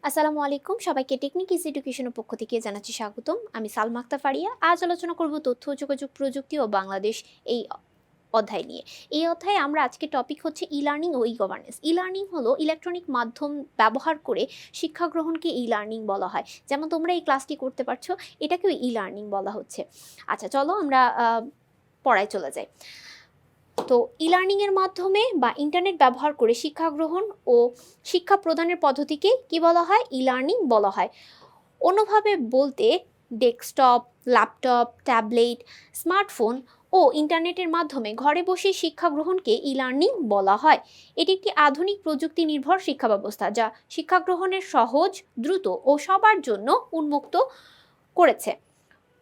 আসসালামু আলাইকুম, সবাইকে টেকনিক ইজ এডুকেশনের পক্ষ থেকে জানাচ্ছি স্বাগতম। আমি সালমা আক্তার ফারিয়া। আজ আলোচনা করব তথ্য ও যোগাযোগ প্রযুক্তি ও বাংলাদেশ এই অধ্যায় নিয়ে। এই অধ্যায়ে আমরা আজকে টপিক হচ্ছে ই লার্নিং ও ই গভর্নেন্স। ই লার্নিং হলো ইলেকট্রনিক মাধ্যম ব্যবহার করে শিক্ষা গ্রহণকে ই লার্নিং বলা হয়। যেমন তোমরা এই ক্লাসটি করতে পারছো, এটাকেও ই লার্নিং বলা হচ্ছে। আচ্ছা, চলো আমরা পড়ায় চলে যাই। তো ই লার্নিংয়ের মাধ্যমে বা ইন্টারনেট ব্যবহার করে শিক্ষা গ্রহণ ও শিক্ষা প্রদানের পদ্ধতিকে কি বলা হয়? ই লার্নিং বলা হয়। অন্যভাবে বলতে ডেস্কটপ, ল্যাপটপ, ট্যাবলেট, স্মার্টফোন ও ইন্টারনেটের মাধ্যমে ঘরে বসে শিক্ষা গ্রহণকে ই লার্নিং বলা হয়। এটি একটি আধুনিক প্রযুক্তি নির্ভর শিক্ষা ব্যবস্থা যা শিক্ষা গ্রহণের সহজ, দ্রুত ও সবার জন্য উন্মুক্ত করেছে।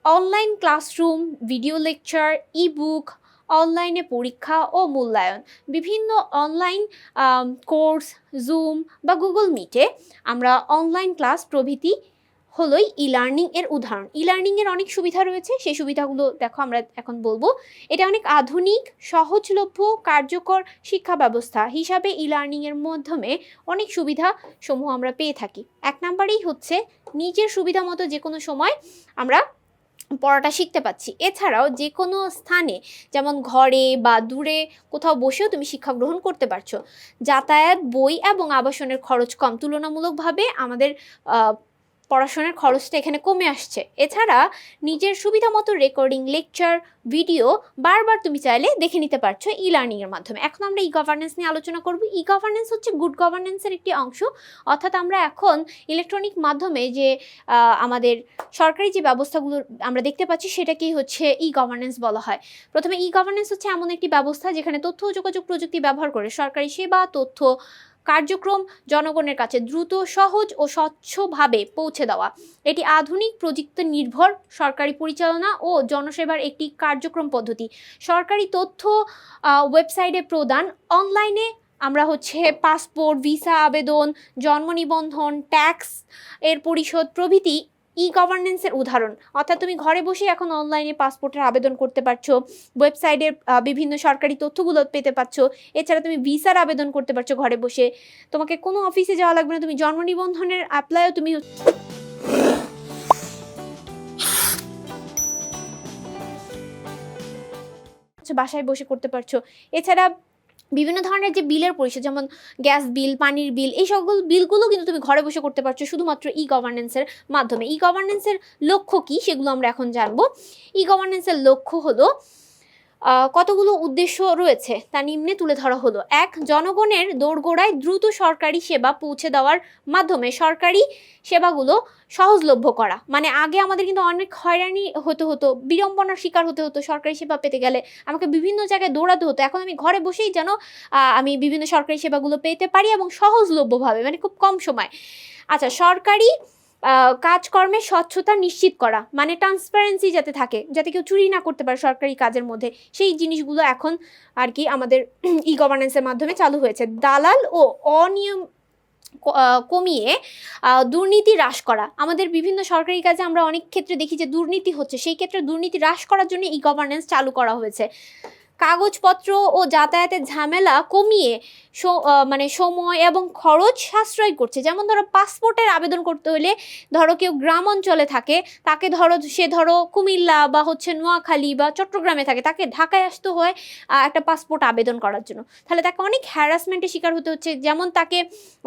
অনলাইন ক্লাসরুম, ভিডিও লেকচার, ই বুক, অনলাইনে পরীক্ষা ও মূল্যায়ন, বিভিন্ন অনলাইন কোর্স, জুম বা গুগল মিটে আমরা অনলাইন ক্লাস প্রভৃতি হলোই ই লার্নিং এর উদাহরণ। ই লার্নিং এর অনেক সুবিধা রয়েছে, সেই সুবিধাগুলো দেখো আমরা এখন বলবো। এটা অনেক আধুনিক, সহজলভ্য, কার্যকর শিক্ষা ব্যবস্থা হিসাবে ই লার্নিং এর মাধ্যমে অনেক সুবিধা সমূহ আমরা পেয়ে থাকি। এক নাম্বারেই হচ্ছে নিজের সুবিধা মতো যে কোনো সময় আমরা পড়াটা শিখতে পাচ্ছি। এছাড়াও যে কোনো স্থানে, যেমন ঘরে বা দূরে কোথাও বসেও তুমি শিক্ষা গ্রহণ করতে পারছো। যাতায়াত, বই এবং আবাসনের খরচ কম, তুলনামূলকভাবে আমাদের পড়াশোনার খরচটা এখানে কমে আসছে। এছাড়া নিজের সুবিধা মতো রেকর্ডিং, লেকচার, ভিডিও বারবার তুমি চাইলে দেখে নিতে পারছো ই লার্নিংয়ের মাধ্যমে। এখন আমরা ই গভর্নেন্স নিয়ে আলোচনা করব। ই গভর্নেন্স হচ্ছে গুড গভর্নেন্সের একটি অংশ। অর্থাৎ আমরা এখন ইলেকট্রনিক মাধ্যমে যে আমাদের সরকারি যে ব্যবস্থাগুলো আমরা দেখতে পাচ্ছি সেটাকেই হচ্ছে ই গভর্নেন্স বলা হয়। প্রথমে ই গভর্নেন্স হচ্ছে এমন একটি ব্যবস্থা যেখানে তথ্য ও যোগাযোগ প্রযুক্তি ব্যবহার করে সরকারি সেবা, তথ্য, কার্যক্রম জনগণের কাছে দ্রুত, সহজ ও স্বচ্ছভাবে পৌঁছে দেওয়া। এটি আধুনিক প্রযুক্তি নির্ভর সরকারি পরিচালনা ও জনসেবার একটি কার্যক্রম পদ্ধতি। সরকারি তথ্য ওয়েবসাইটে প্রদান, অনলাইনে আমরা হচ্ছে পাসপোর্ট, ভিসা আবেদন, জন্ম নিবন্ধন, ট্যাক্স এর পরিশোধ প্রভৃতি ই গভর্নেন্সের উদাহরণ। অর্থাৎ তুমি ঘরে বসে এখন অনলাইনে পাসপোর্টের আবেদন করতে পারছো, ওয়েবসাইটের বিভিন্ন সরকারি তথ্যগুলো পেতে পারছো। এছাড়া তুমি ভিসার আবেদন করতে পারছো ঘরে বসে, তোমাকে কোনো অফিসে যাওয়া লাগবে না। তুমি জন্ম নিবন্ধনের অ্যাপ্লাইও তুমি বাসায় বসে করতে পারছো। এছাড়া বিভিন্ন ধরনের যে বিলের পরিশোধ, যেমন গ্যাস বিল, পানির বিল, এই সকল বিলগুলো কিন্তু তুমি ঘরে বসে করতে পারছো শুধুমাত্র ই গভর্নেন্সের মাধ্যমে। ই গভর্নেন্সের লক্ষ্য কি সেগুলো আমরা এখন জানবো। ই গভর্নেন্সের লক্ষ্য হলো কতগুলো উদ্দেশ্য রয়েছে তা নিম্নে তুলে ধরা হলো। এক, জনগণের দোরগোড়ায় দ্রুত সরকারি সেবা পৌঁছে দেওয়ার মাধ্যমে সরকারি সেবাগুলো সহজলভ্য করা। মানে আগে আমাদের কিন্তু অনেক হয়রানি হতো, বিড়ম্বনার শিকার হতে হতো। সরকারি সেবা পেতে গেলে আমাকে বিভিন্ন জায়গায় দৌড়াতে হতো। এখন আমি ঘরে বসেই যেন আমি বিভিন্ন সরকারি সেবাগুলো পেতে পারি এবং সহজলভ্যভাবে, মানে খুব কম সময়। আচ্ছা, সরকারি কাজকর্মের স্বচ্ছতা নিশ্চিত করা, মানে ট্রান্সপারেন্সি যাতে থাকে, যাতে কেউ চুরি না করতে পারে সরকারি কাজের মধ্যে, সেই জিনিসগুলো এখন আর কি আমাদের ই গভর্নেন্সের মাধ্যমে চালু হয়েছে। দালাল ও অনিয়ম কমিয়ে দুর্নীতি হ্রাস করা। আমাদের বিভিন্ন সরকারি কাজে আমরা অনেক ক্ষেত্রে দেখি যে দুর্নীতি হচ্ছে, সেই ক্ষেত্রে দুর্নীতি হ্রাস করার জন্য ই গভর্নেন্স চালু করা হয়েছে। কাগজপত্র ও যাতায়াতের ঝামেলা কমিয়ে মানে সময় এবং খরচ সাশ্রয় করছে। যেমন ধরো পাসপোর্টের আবেদন করতে হলে ধরো কেউ গ্রাম অঞ্চলে থাকে, তাকে ধরো কুমিল্লা বা হচ্ছে নোয়াখালী বা চট্টগ্রামে থাকে, তাকে ঢাকায় আসতে হয় একটা পাসপোর্ট আবেদন করার জন্য। তাহলে তাকে অনেক হ্যারাসমেন্টের শিকার হতে হচ্ছে। যেমন তাকে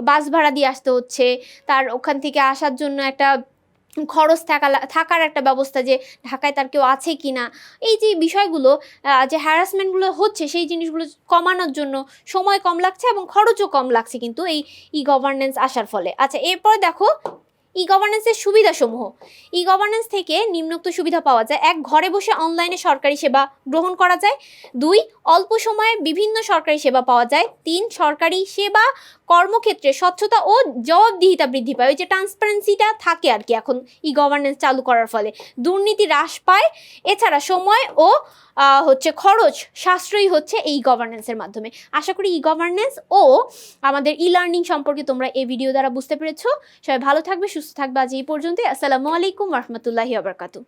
বাস ভাড়া দিয়ে আসতে হচ্ছে, তার ওখান থেকে আসার জন্য একটা খরচ থাকার একটা ব্যবস্থা, যে ঢাকায় তার কেউ আছে কি না, এই যে বিষয়গুলো, যে হ্যারাসমেন্টগুলো হচ্ছে সেই জিনিসগুলো কমানোর জন্য সময় কম লাগছে এবং খরচও কম লাগছে কিন্তু এই ই গভর্নেন্স আসার ফলে। আচ্ছা, এরপর দেখো ই গভর্নেন্সের সুবিধাসমূহ। ই গভর্নেন্স থেকে নিম্নোক্ত সুবিধা পাওয়া যায়। এক, ঘরে বসে অনলাইনে সরকারি সেবা গ্রহণ করা যায়। দুই, অল্প সময়ে বিভিন্ন সরকারি সেবা পাওয়া যায়। তিন, সরকারি সেবা কর্মক্ষেত্রে স্বচ্ছতা ও জবাবদিহিতা বৃদ্ধি পায়, ওই যে ট্রান্সপারেন্সিটা থাকে আর কি এখন ই গভর্নেন্স চালু করার ফলে। দুর্নীতি হ্রাস পায়। এছাড়া সময় ও হচ্ছে খরচ সাশ্রয়ী হচ্ছে এই গভর্নেন্সের মাধ্যমে। আশা করি ই গভর্নেন্স ও আমাদের ই লার্নিং সম্পর্কে তোমরা এই ভিডিও দ্বারা বুঝতে পেরেছো। সবাই ভালো থাকবে, সুস্থ থাকবে। আজ এই পর্যন্তই। আসসালামু আলাইকুম রহমতুল্লাহি ওয়া বারাকাতুহু।